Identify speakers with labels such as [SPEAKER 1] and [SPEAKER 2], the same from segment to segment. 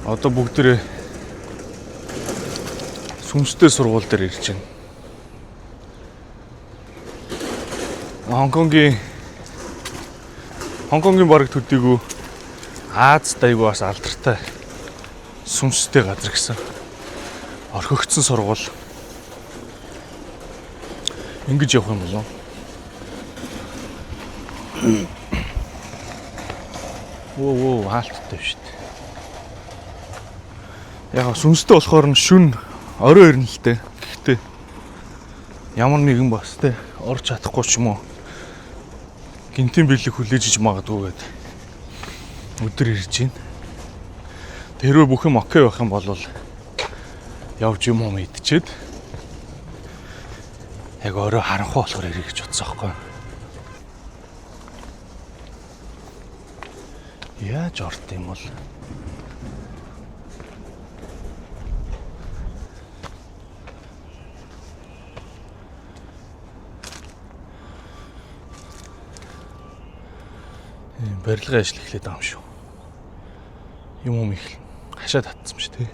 [SPEAKER 1] Одоо бүгдээрээ сүнстэй сургууль дээр ирж байна. Хонконгийн бараг төдийгүй Азад айгүй бас алдартай сүнстэй газар гэсэн. Орхигдсон сургууль. Ингэж явах юм болов. Оо хаалттай шүү дээ. Яг сүнстэй болохоор нь шүн орой ирнэ л дээ. Гэхдээ ямар нэгэн бас те орж чадахгүй ч юм уу. Гинтийн бэлэг хүлээж иж магадгүй гэдэг. Өдөр ирж байна. Тэрвээ бүх юм окей байх юм бол явж юм уу мэдчихэд яг өөрөө харанхуй болохоор ирэх гэж бодсон байхгүй. Яаж орд юм бол барилгын ажил эхлэх байгаа юм шүү. Юм их хашаа татсан шүү дээ.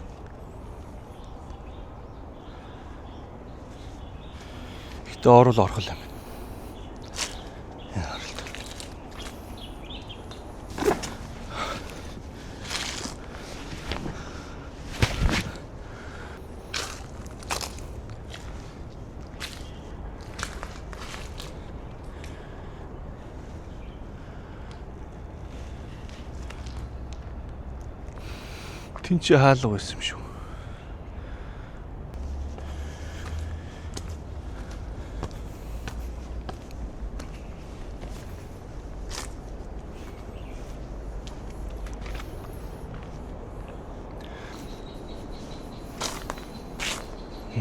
[SPEAKER 1] Гэтэ орол орхол юм. Тинч хаалга байсан юм шүү.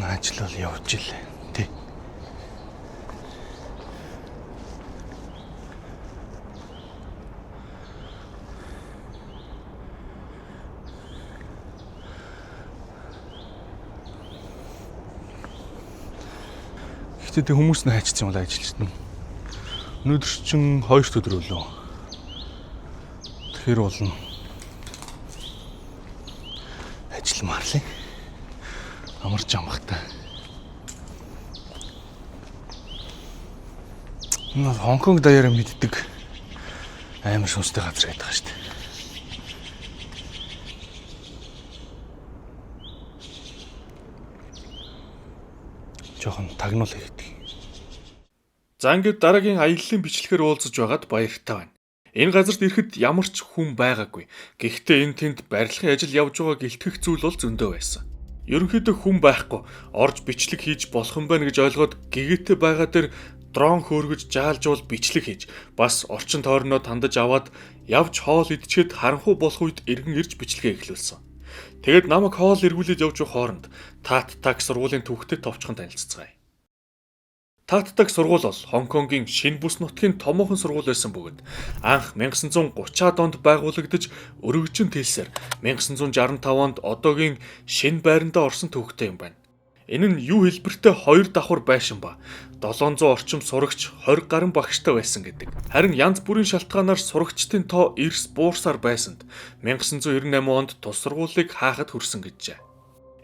[SPEAKER 1] Ажил бол явж илээ. Тэ. Гэтэ хүмүүс нь хайчсан юм л ажиллаж байна. Өнөөдөр чинь 2 өдөр өлөө. Тэгэхээр болно. Ажилламаар л. Амарч амхтай. Хонконг даяараа мэддэг амар сүнстэй газар гэдэг шүү дээ. Жохон тагнуул хийдэг.
[SPEAKER 2] За ингээд дараагийн аяллаа бичлэгээр уулзаж байгаад баяртай байна. Энэ газарт ирэхэд ямар ч хүн байгаагүй. Гэхдээ энэ тэнд барилгын ажил явж байгааг илтгэх зүйл бол зөндөө байсан. Ерөнхийдөө хүн байхгүй, орж бичлэг хийж болох юм байна гэж ойлгоод гэгээтэй байгаа дээр дрон хөөргөж жаалжуул бичлэг хийж, бас орчин тойрноо тандаж аваад явж хоол идчихэд харанхуй болох үед эргэн ирж бичлэгээ эхлүүлсэн. Тэгэд намайг хоол эргүүлээд явж байгаа хооронд Таттаг сургуулийн түүхтэд товчхон танилццгаая. Таттаг сургууль бол Хонконгийн шинэ бүс нутгийн томоохон сургууль байсан бөгөөд анх 1930-аад онд байгуулагдаж өргөжин тэлсээр 1965 онд одоогийн шинэ байрандаа орсон түүхтэй юм байна. Энэ нь юу хэлбэртэй 2 давхар байшин ба 700 орчим сурагч 20 гаруй багштай байсан гэдэг. Харин янз бүрийн шалтгаанаар сурагчдын тоо эрс буурсаар байсанд 1998 онд тус сургуулийг хаахад хүрсэн гэжээ.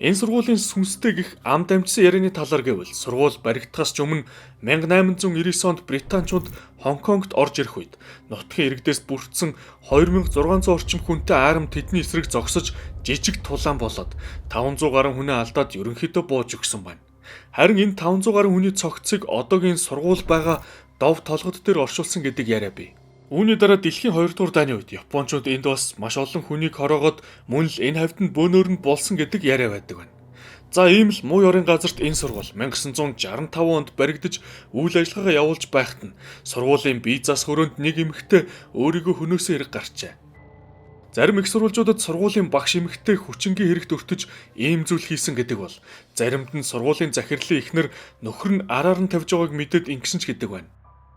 [SPEAKER 2] Энэ сургуулийн сүнстэй гих ам дамжсан ярианы талаар гэвэл сургууль баригдахаас ч өмнө 1899 онд британчууд Хонконгт орж ирэх үед нутгийн иргэдээс бүрдсэн 2600 орчим хүнтэй арам тэдний эсрэг зогсож жижиг тулаан болоод 500 гаруй хүнээ алдаад ерөнхийдөө бууж өгсөн байна. Харин энэ 500 гаруй хүний цогцыг одоогийн сургууль байгаа дов толгод дээр оршуулсан гэдэг яриа бий. Үүний дараа дэлхийн 2 дугаар дайны үед Япончууд энд бас маш олон хүнийг хороогоод мөн л энэ хавьтанд бөөнөр нь болсон гэдэг яриа байдаг байна. За ийм л муу ёрын газарт энэ сургууль 1965 онд баригдаж үйл ажиллагаагаа явуулж байхад нь сургуулийн бие зас хөрөөнд нэг эмэгтэй өөрийгөө хөнөөсөө хэрэг гарчээ. Зарим их сурвалжуудад сургуулийн багш эмэгтэй хүчингийн хэрэгт өртөж ийм зүйл хийсэн гэдэг бол заримд нь сургуулийн захирлын эхнэр нөхөр нь араар нь тавьж байгааг мэдээд ингэсэн ч гэдэг байна.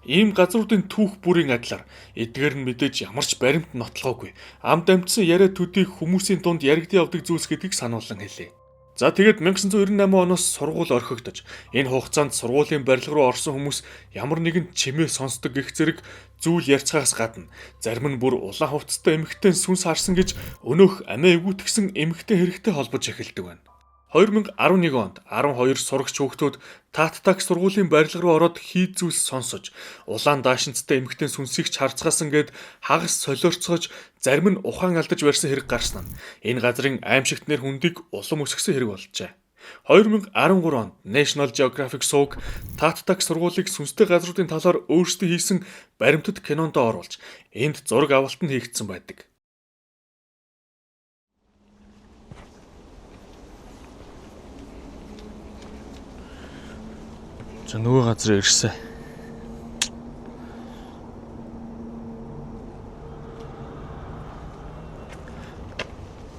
[SPEAKER 2] Ийм газруудын түүх бүрийн адилаар эдгээр нь мэдээж ямар ч баримт нотлохоогүй. Ам дамжсан яриа төдий хүмүүсийн дунд яригдсан явдаг зүйлс гэдгийг сануулсан хэлээ. За тэгээд 1998 оноос сургууль орхигдож, энэ хугацаанд сургуулийн барилга руу орсон хүмүүс ямар нэгэн чимээ сонсдог гэх зэрэг зүйл ярьцгаас гадна зарим нь бүр улаан хувцастай эмэгтэйн сүнс харсан гэж өнөөх амиа эвгүйтгсэн эмэгтэй хэрэгтэй холбож эхэлдэг байна. 2011 онд 12 сурагч хүүхдүүд Тааттак сургуулийн барилга руу ороод хийд зүйлс сонсож, улаан даашинцтай эмэгтэй сүнсийг ч харцгаасан гээд хагас солиорцгож, зарим нь ухаан алдаж барьсан хэрэг гарсан нь энэ газрын аимшигтнэр хүндийг улам өсгсөн хэрэг болжээ. 2013 онд National Geographic сууг Тааттак сургуулийг сүнстэй газруудын талаар өөрсдөө хийсэн баримтат кинонд оруулж, энд зураг авалт нь хийгдсэн байдаг.
[SPEAKER 1] За нөгөө газар ирсэн.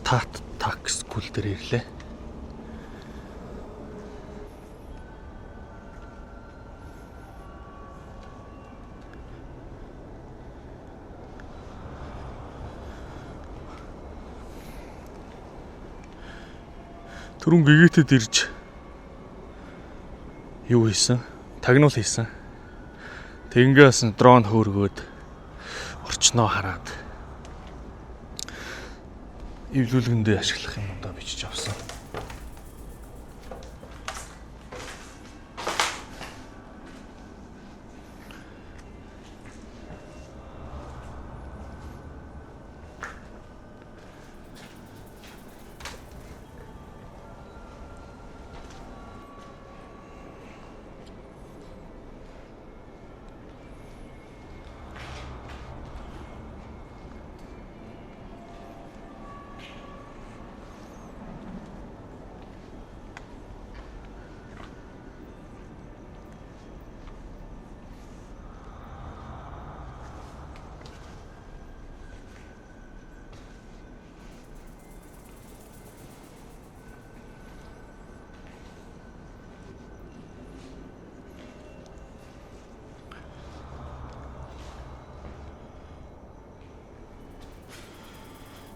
[SPEAKER 1] Тааттак скул дээр ирлээ. Түрүүн гэгээтэд ирж юу хийсэн? Тагнуул хийсэн. Тэнгээс дрон хөөргөөд орчноо хараад эвлүүлгэндээ ашиглах юм даа бичиж авсан.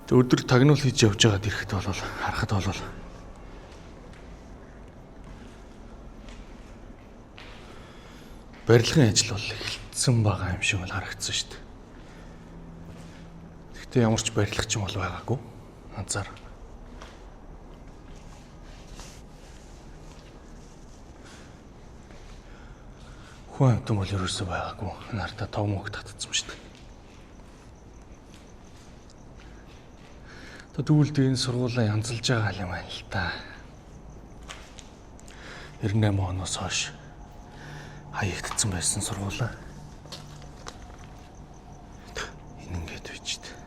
[SPEAKER 1] Өдөр тагнуул хийж явж байгаад ирэхэд бол харахад бол барилгын ажил бол эхэлсэн байгаа юм шиг бол харагдсан шүү дээ. Гэхдээ ямар ч барилгач юм бол байгаагүй. Анзаар. Хүн амтан бол ерөөсөө байгаагүй. Нартаа тов мөг татцсан шүү дээ. Тэгвэл энэ сургуулаа янзалж байгаа юм байна л та. 98 оноос хойш хаягдсан байсан сургуулаа. Энэ ингээд бичээд.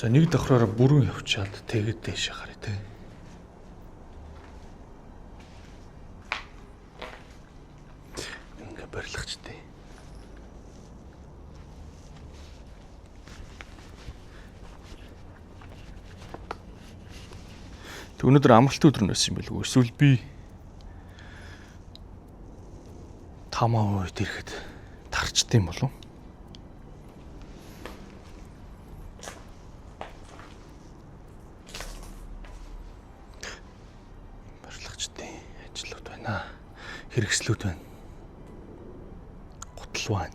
[SPEAKER 1] За нэг давхраараа бүрэн явчаад тэгээд дэше гарыг те. Ингээ барилгачтай. Өнөөдөр амралт өдөр нэсэн юм билгүй. Эсвэл би тамаа үед ирэхэд тарчдсан болов. Хэрэгслүүд байна. Гутал байна.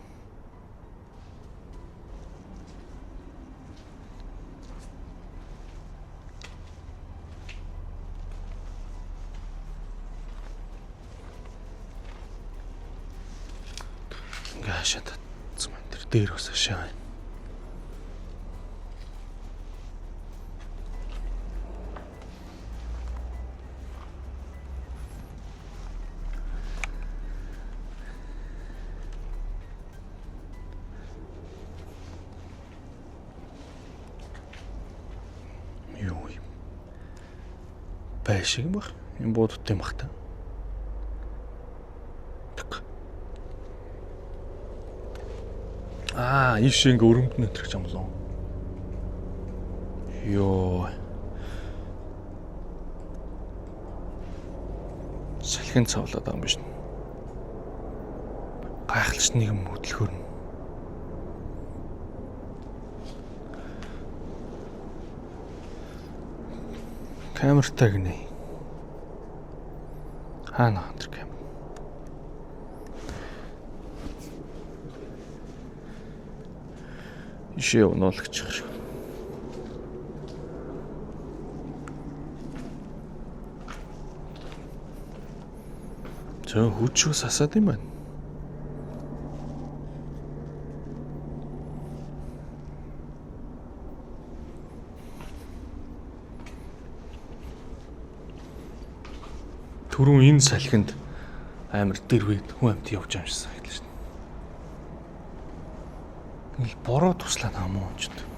[SPEAKER 1] Ингээ хашаа татсан байна. Тэр дээр бас хашаа байна. бай шиг юм баг. Энэ буудууд юм бах та. Ийш ингээ өрөмд нэтрэх юм лөө. Йоо. Салхин цавлаад байгаа юм биш. Гайхалч нэг юм хөдөлгөөр. Камертай гинэ. Хаана хандр камер. Ишээ унуулагч шиг. Зөө хүчээс асаад юм байна. Түрүүн энэ салхинд амар дэрвэд хүн амт явж байгаа юм шиг санагдаж байна. Ил бороо туслаа намуу ч гэдэг.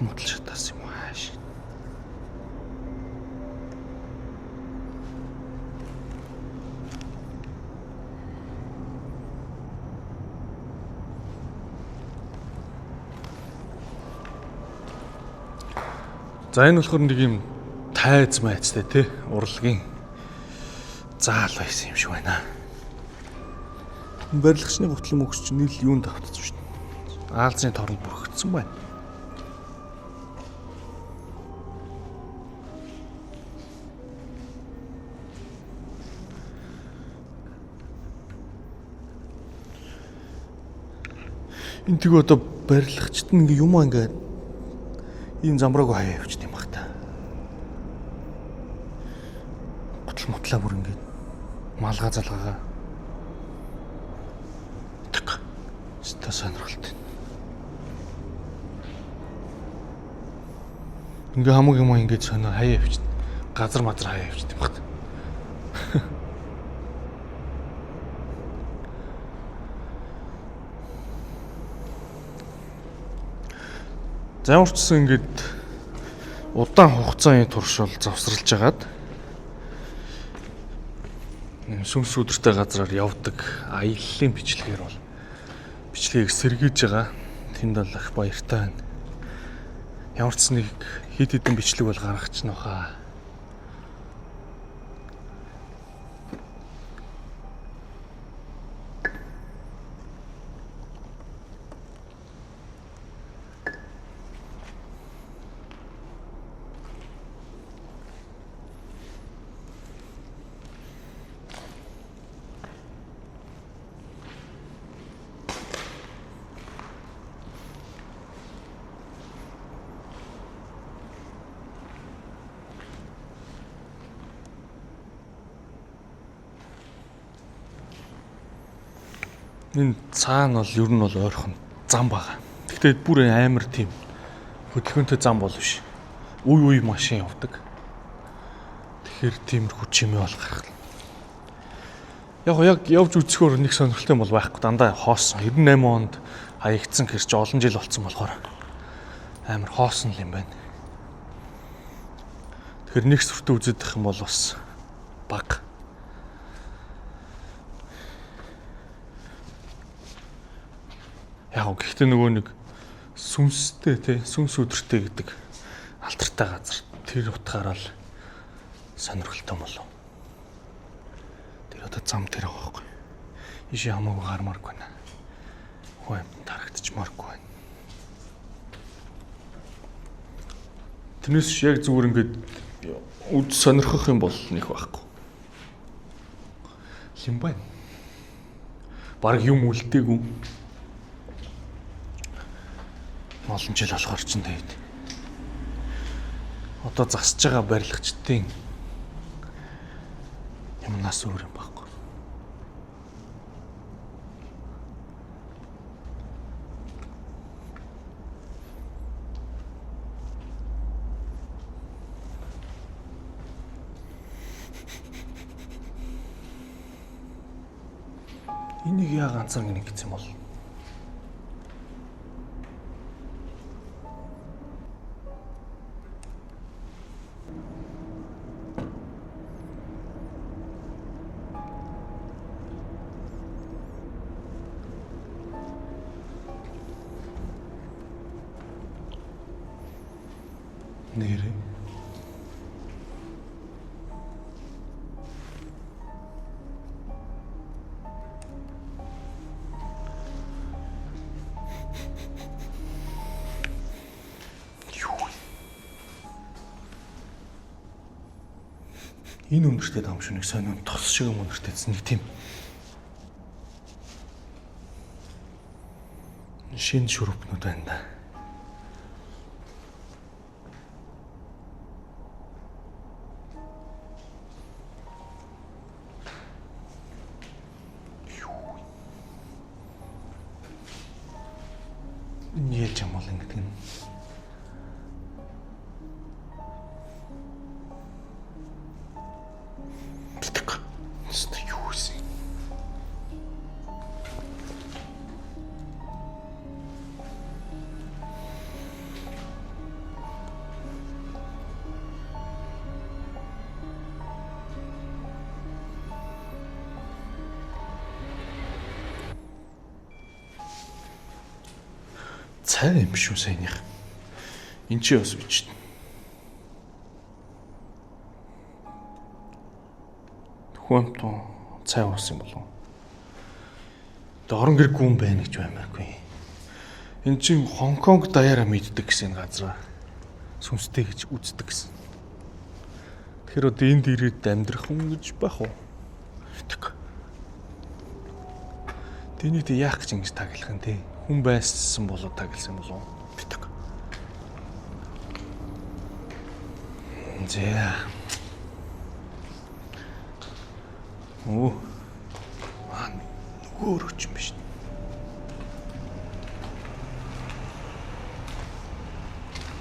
[SPEAKER 1] Мутал шатаас юм ааш. За энэ болохоор нэг юм тайз майцтай тий урлагийн заал байсан юм шиг байна. Барилгачны гутлын мөгс чинь нийл юунд автчихсан шүү дээ. Аалзны торон бүрхэгдсэн байна. Энэ тэг одоо барилгачд нь юм ингээд ийм замбрааг хаяа явчихд юм бах та. Гутал мутлаа бүр ингээд малгай залгаагаа. Тэг. Ста сонирхолтой. Ингээ хамаг юм ингээд сонио хаяа явчихд. Газар мазар хаяа явчихд юм бах та. Заамарчсан ингээд удаан хугацааны туршил завсралж агаад сүнс өдөртэй газраар явдаг аяллаа бичлэгээр бол бичлэгийг сэргийж байгаа. Тэнд бол их баяртай байна. Ямар ч нэг хэд хэдэн бичлэг бол гаргачихна хаа. Энэ цаана бол ер нь бол ойрхон зам байгаа. Гэхдээ бүр амар тийм хөдөлгөөнтэй зам бол биш. Үе машин явдаг. Тэгэхээр тиймэрхүү чимээ бол гарах. Яг явж үзэхөөр нэг сонирхолтой бол байхгүй. Дандаа хоосон. 98 онд хаягдсан хэрч олон жил болцсон болохоор амар хоосон юм байна. Тэгэхээр нэг сүртэ үзэх юм бол бас баг. Яг гэхдээ нөгөө нэг Сүнстэй тий, сүнс өдөртэй гэдэг алдартай газар. Тэр утгаараа л сонирхолтой болов. Тэр одоо зам тэр байгаа байхгүй. Иш хамаагүй гармааргүй байна. Хөө юм тарагдчихмааргүй байна. Тэрнээс яг зүгээр ингээд үд сонирхох юм бол нэх байхгүй. Юм байна. Бараг юм үлдээгүй. Олон жил болохоор ч тэгээд одоо засаж байгаа барилгачдын юмнаас өөр юм байхгүй. Энийг яа ганцаар гинэ гэсэн юм бол нэрээ энэ өнөртэй дамшуныг сонион тос шиг юм өнөртэйсэн нэг тийм шин шүрпнүүд байна да. Энэ яаж юм бол ингэдэг нь цай юм шүү саяных. Энд чи бас үуч. Тухайн цай уусан болов. Дорон гэр гүн байна гэж баймаагүй. Энд чинь Хонконг даяараа мэддэг гэсэн газар. Сүнстэй гэж үздэг гэсэн. Тэгэхээр одоо энд ирээд амьдрах хүн гэж байх уу? Тэнийг яах гэж ингэж таглах юм те? Хүн байсан болоо тагласан болов битэг. Зэ. Оо. Нөгөө өрөч юм биш.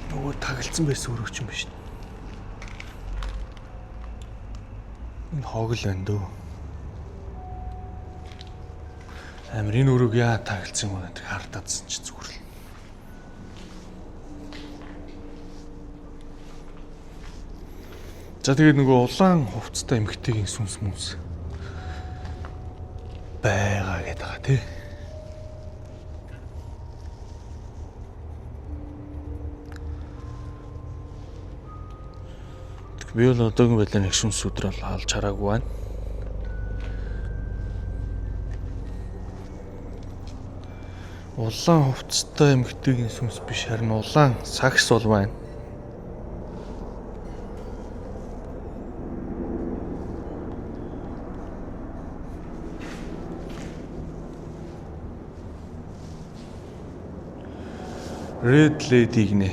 [SPEAKER 1] Нөгөө тагалцсан байсан өрөч юм биш. Энэ хог л байна дөө. Амрын өрөөг яа тагалцсан юм бэ? Хартаадсан ч зүгээр л. За тэгээд нөгөө улаан хувцастай эмэгтэйгийн сүнс мүнс байгаа гэдэг байгаа тий. Би бол одоогийн байдлаар нэг сүнс өдрөл хаалж хараагүй байна. Улаан хувцастай эмэгтэйгийн сүнс биш харин улаан сакс бол байна. Red Lady гинэ.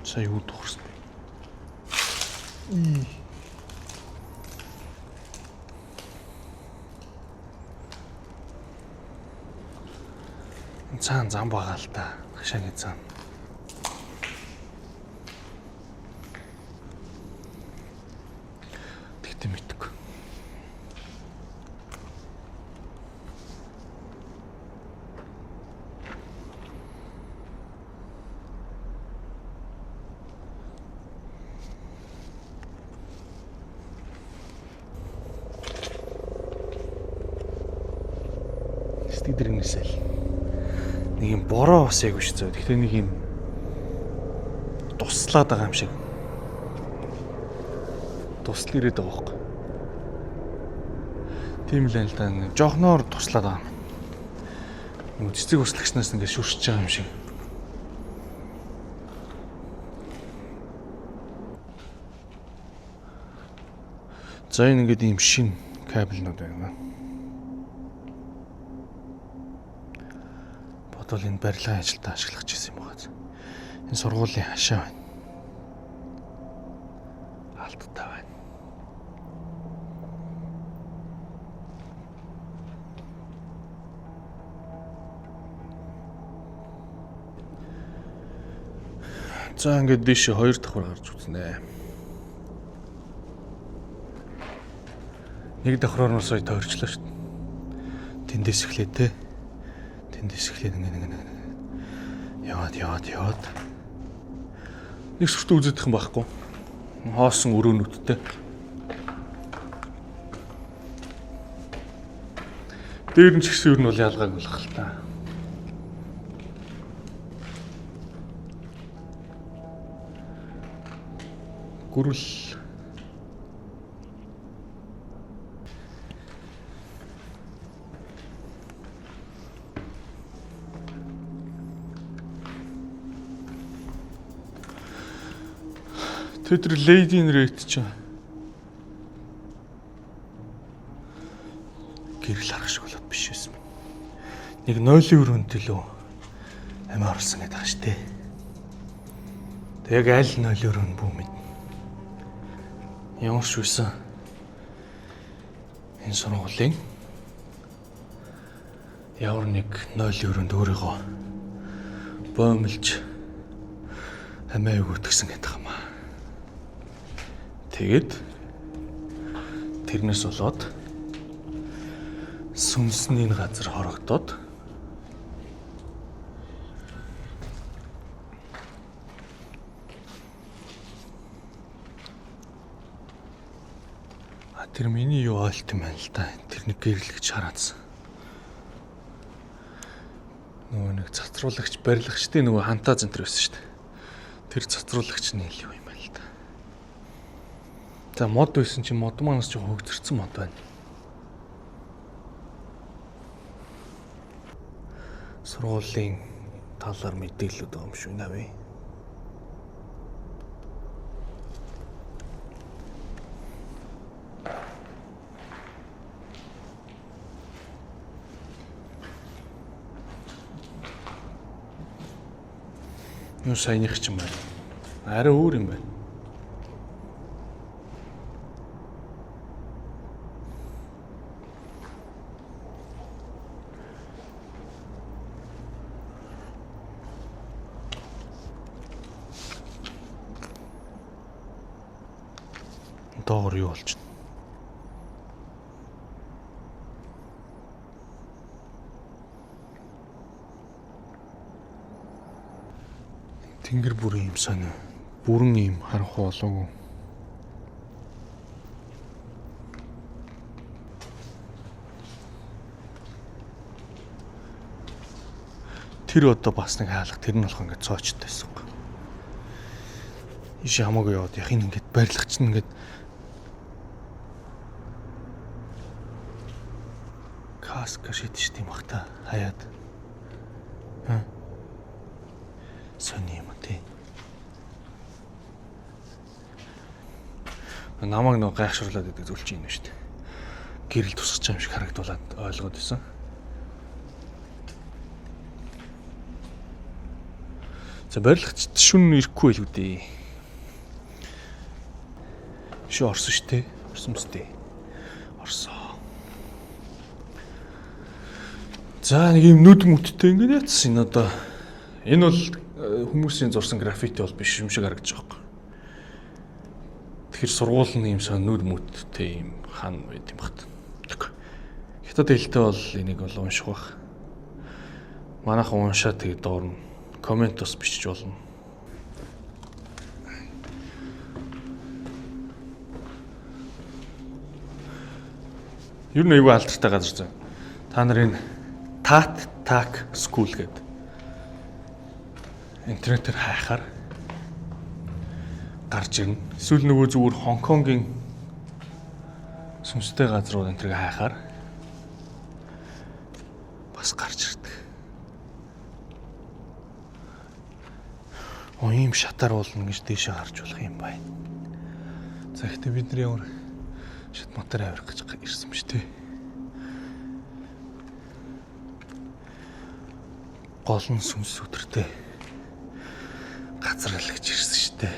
[SPEAKER 1] Сая юу тухарсан бэ? Цаан зам байгаа л да. Хашааны зам. Тэгтээ мэдгүй. үздэг дэрнэсэл. Нэг юм бороо бас яг биш зөө. Гэхдээ нэг юм туслаад байгаа юм шиг. Тусал ирээд байгаа байхгүй. Тийм л л да. Жохноор туслаад байгаа юм. Нэг цэцэг услагчнаас ингээд шүршиж байгаа юм шиг. За энэ ингээд ийм шин кабелнууд байна. Бодвол энэ барилгын ажилд ашиглах гэсэн юм байна. Энэ сургуулийн хашаа байна. Алдтай байна. За ингээд дэше хоёр давхар гарч үзнэ. Нэг давхраар нь сая тойрчлоо шүү дээ. Тэндээс эхлэе те. Тэндээс эхлээд нэг. Яваад. Нэг сүрт үзэдэх юм байхгүй. Хоосон өрөөнүүдтэй. Дээр нь ч гэсэн юу нь бол ялгааг болох л та. Гүрэл тэр лейдийн рейт ч гэрэл харах шиг болоод биш байсан. Нэг 0-ийн өрөөнд лөө амиа орлсон гэдэг байгаа шүү дээ. Тэг аль 0-ийн өрөөнд бүү мэд. Ямар ч байсан. Энэ сургуулийн ямар нэг 0-ийн өрөөнд өөрийгөө боомлж амиа өгөөтгсөн гэдэг юм аа. Тэгэд тэрнээс болоод сүнсний газар хорогдоод тэр миний юу ойлт юм байна л да. Тэр нэг гэрлэгч хараадсан. Нөгөө нэг цацруулагч, барилгачдын нөгөө хантаа зэнтэр байсан шүү дээ. Тэр цацруулагч нь ил юу юм байна л да. За мод байсан чинь мод манаас ч хөгжөрсөн мод байна. Сургуулийн талаар мэдээлэлүүд байгаа юм шүү навэ. Юу саяных ч юм байна. Арай өөр юм байна. Доогор юу болж байна? Тэнгэр бүрийн юм сонио. Бүрэн юм харанхуй болоогүй. Тэр одоо бас нэг хаалга тэр нь болох ингээд цоочтой байсан. Иш хамаагүй яваад яхин ингээд барилгач нь ингээд каска шидэж тийм бах та хаяад. Сони юм тий. Намайг нөө гайхшруулад байдаг зүйл чинь юм шүү дээ. Гэрэл тусгаж байгаа юм шиг харагдуулаад ойлгоод байсан. За барилгач шүн ирэхгүй л үдээ. Ши орсон шүү дээ. Орсон мэт. Орсон. За нэг юм нүд мүттэй ингээд яцсан энэ одоо. Энэ бол хүмүүсийн зурсан граффити бол биш юм шиг харагдаж байгаа юм. Тэгэхээр сургуулийн юм сан нүд мүттэй юм хан байт юм багт. Хятад хэлтэй бол энийг бол унших бах. Манайхан уншаад тэгээд доор нь коммент бас бичиж болно. Ер нь айгүй алдартай газар зав. Та нарын Tat Tak School гэдэг интернетээр хайхаар гарч ирнэ. Эсвэл нөгөө зүгээр Хонконгийн сүнстэй газрууд энэ төрөг хайхаар бас гарч ирдэг. Ийм шатаар уулна гэж дээшээ харж болох юм байна. За ихтэй бидний ямар шат мотор авирах гэж ирсэн юм шүү дээ. Гол нь сүнс өдөртэй газар л гэж ирсэн шүү дээ.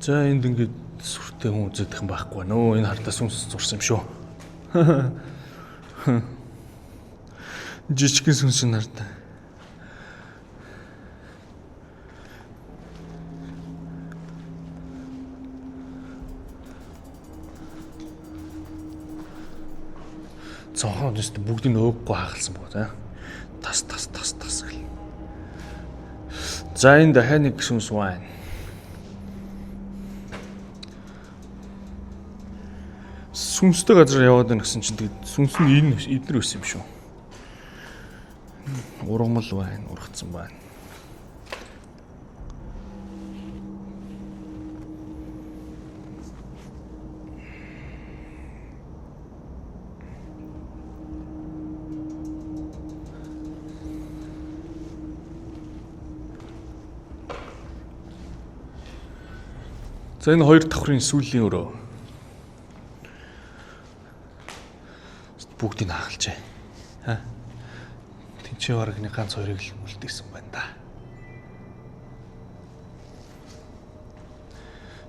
[SPEAKER 1] За энд ингээд сүртэй хүн үзэх юм байхгүй нөө. Энэ хардаа сүнс зурсан юм шүү. Жижигхэн сүнс нартаа. Цонхоо дэст бүгдийг өөхгүй хагалсан боо. Тас гэл. За энэ дахиад нэг сүнс байна. Сүнстэй газар яваад байна гэсэн чинь тэгээд сүнс нь эднэр байсан юм шүү. Ургамал байна, ургацсан байна. За энэ хоёр давхрын сүүлийн өрөө бүгдийг хагалжээ. Тинчээ бараг нэг ганц хоёрыг л үлдээсэн байна да.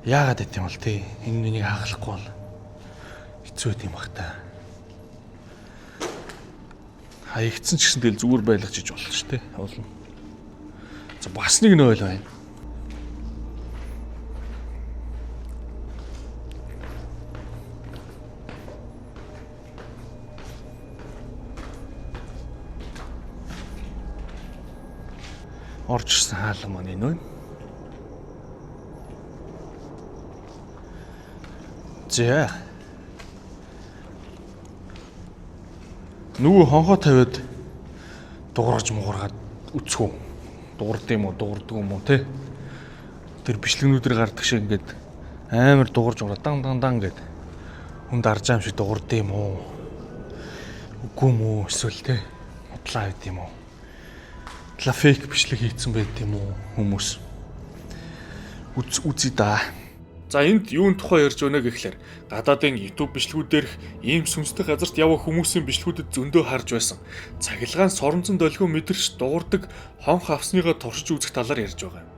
[SPEAKER 1] Яагаад гэт юм бол тий энэ миний хагалахгүй бол хэцүү юм бах та. Хаягдсан ч гэсэн тэгэл зүгээр байлгаж иж болно шүү дээ. Болно. За бас нэг нь ойл байна. Орж ирсэн хаалга маань энэ вэ? За. Нөгөө хонхоо тавиад дуурж муургаад үцхүү. Дуурд юм уу, дуурдгүй юм уу те? Тэр бичлэгнүүдээр гардаг шиг ингээд амар дуурж ураа дан гэд хүнд арж аим шиг дуурд юм уу? Үгүй юм уу эсвэл те? Удлаа байд юм уу? Фейк бичлэг хийцэн байт юм уу хүмүүс? Үзье да.
[SPEAKER 2] За энд юун тухай ярьж байна гэхлээр гадаадын YouTube бичлэгүүдээр ийм сүнстэй газарт явах хүмүүсийн бичлэгүүдэд зөндөө харж байсан. Цахилгаан соронзон долгио мэдэрч дуурдаг хонх авсныгаа туршиж үзэх талаар ярьж байгаа юм.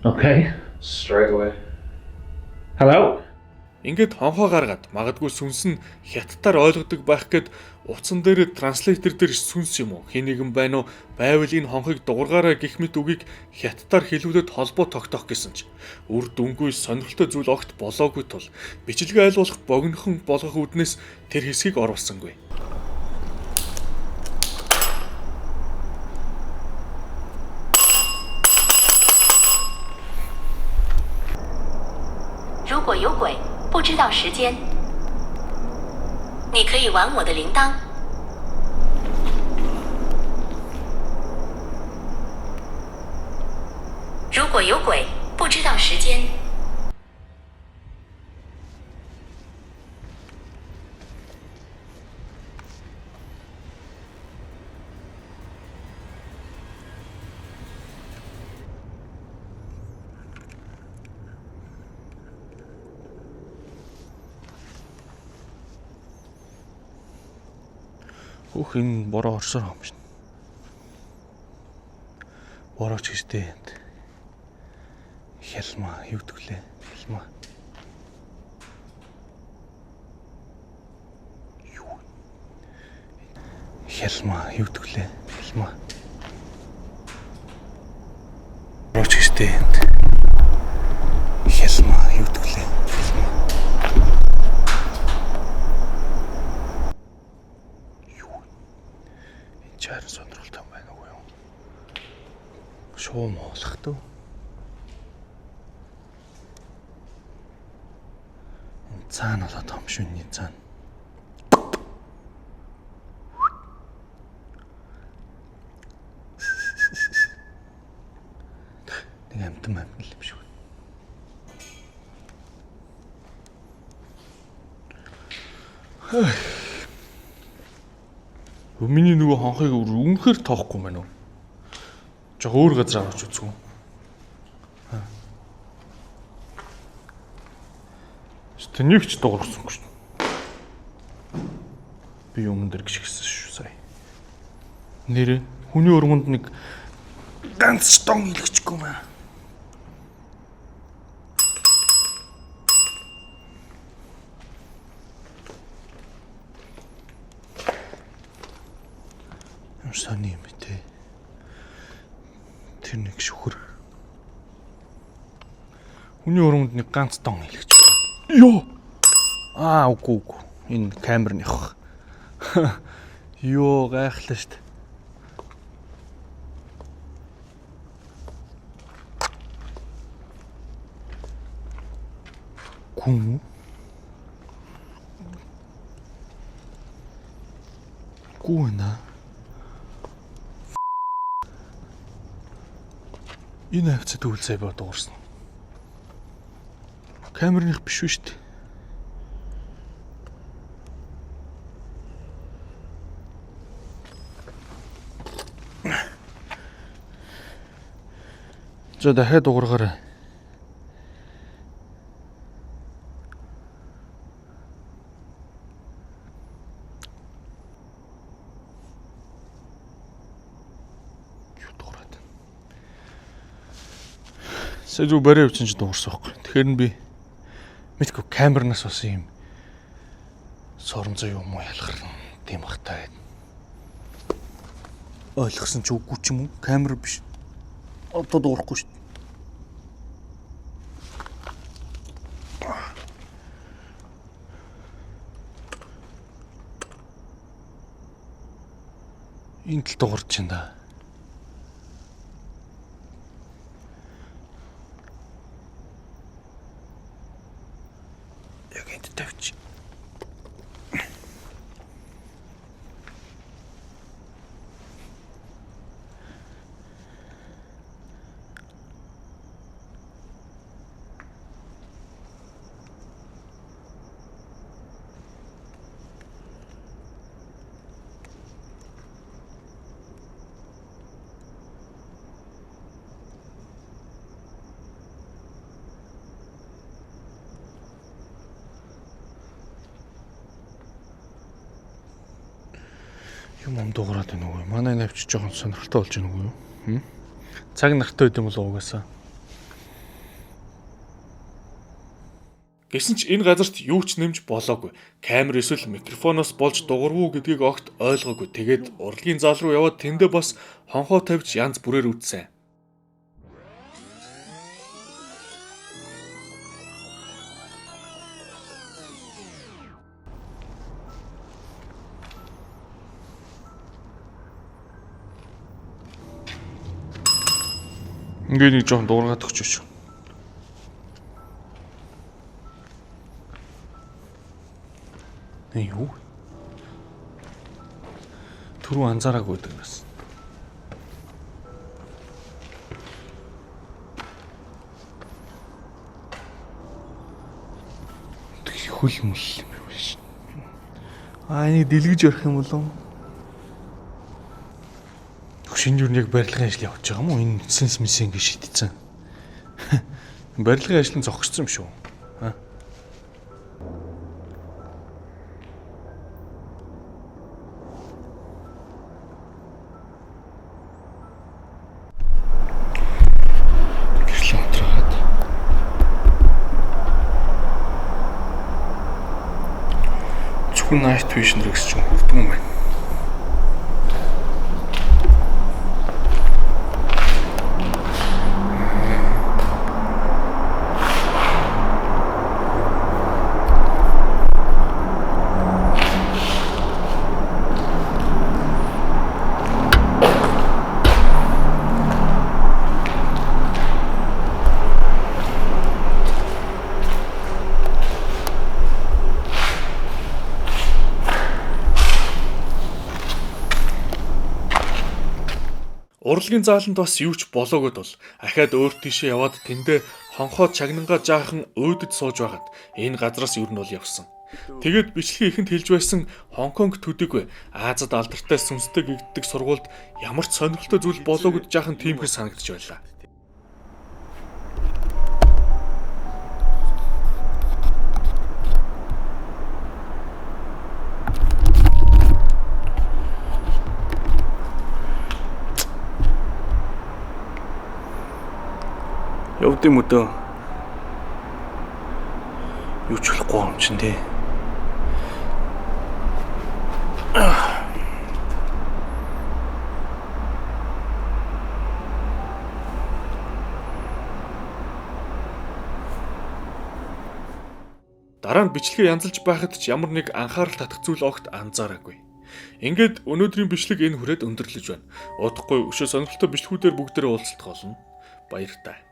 [SPEAKER 3] Okay. Straight away. Hello?
[SPEAKER 2] Ингээд хонхоо гаргаад магадгүй сүнс нь хятадаар ойлгодог байх гээд утсан дээр транслейтер дээр сүнс юм уу хин нэгэн байна уу байвал энэ хонхыг дуургаараа гэх мэт үгийг хятадаар хэлүүлээд холбоо тогтоох гэсэн ч үр дүнгүй сонирхолтой зүйл огт болоогүй тул бичлэгээ айлуулах богинохон болгох үднэс тэр хэсгийг оруулсангүй.
[SPEAKER 4] 如果有鬼不知道时间，你可以玩我的铃铛。如果有鬼不知道时间，
[SPEAKER 1] Хөх энэ бороо орсоор юм шин. Борооч гэжтэй. Хялмаа юу гэвлээ? Хялмаа. Юу? Хялмаа юу гэвлээ? Хялмаа. Борооч гэжтэй. Хялмаа юу гэвлээ? Хялмаа. Чаар сонирхолтой байна уу юу? Шуум хоолох төө. Цаана болоод том шүнний цаана. Нэг амтан юм шиг. Миний нөгөө хонхыг үнэхээр тоохгүй мэн үү? Жог өөр газар аваач үзгүй. Тэнийг ч дуурсангүй шүү. Би өмнө дэр гიშгсэн шүү сая. Нэрээ хүний өргөнд нэг ганц ч дон илгэчихгүй маа. Сони юм те. Тэр нэг шүхэр. Хүний өрөөнд нэг ганц дон хэлгэж. Йоо. Үгүй. Энэ камерных. Йоо, гайхлаа шүү дээ. Гүн. Гүнаа. Энэ хавцад үлзээ бод уурсан. Камерных биш үү шүү дээ. За дахиад дуургаарай. Сэжүү барай явчихсан ч дуурсан байхгүй. Тэгэхээр нь би мэдгүй камернаас бас юм соромзоо юм уу ялгар тийм бахтай. Ойлгосон ч үгүй ч юм уу? Камер биш. Одоо дуурахгүй шүү дээ. Энэ тал дуурч чинь да. Яг энд тавьчих. Юм дуурайд байна уу? Манай навч жоохон сонирхолтой болж байна уу юу? Цаг нартай байд юм бол угаасаа.
[SPEAKER 2] Гэсэн ч энэ газарт юу ч нэмж болоогүй. Камер эсвэл микрофоноос болж дуурвуу гэдгийг огт ойлгоогүй. Тэгээд урлагийн зал руу яваад тэндээ бас хонхоо тавьж янз бүрээр үтсэн.
[SPEAKER 1] Ингээд нэг жоохон дуургаад өгч. Юу? Түрүү анзаараагүй байдаг бас. Хөл мөл юм биш. Энийг дэлгэж ярих юм болов? Шинж юу нэг барилгын ажил явуулж байгаа юм уу? Энэ сенс мис ингэ шийдчихсэн. Барилгын ажил нь зогссон юм шүү. Гэрлэн утраад. Зөвхөн night vision гэсэн чинь хүрдэг юм байна.
[SPEAKER 2] Урлагийн зааланд бас юу ч болоогод бол ахаад өөр тийшээ яваад тэндээ хонхоод чагнангаа жаахан өөдөд сууж байгаад энэ газраас юу нь бол явсан. Тэгэд бичлэгийн ихэнд хэлж байсан Хонконг төдийгүй Азад алдартай сүнстэй гэгддэг сургуульд ямар ч сонирхолтой зүйл болоогод жаахан тиймэр санагдаж байлаа.
[SPEAKER 1] Явд юм өдөө. Юу ч болохгүй юм чинь тий.
[SPEAKER 2] Дараа нь бичлэгээ янзалж байхад ч ямар нэг анхаарал татах зүйл огт анзаараагүй. Ингээд өнөөдрийн бичлэг энэ хүрээд өндөрлөж байна. Удахгүй өшөө сонирхолтой бичлэгүүдээр бүгдээрээ уулзалт болно. Баяр таа.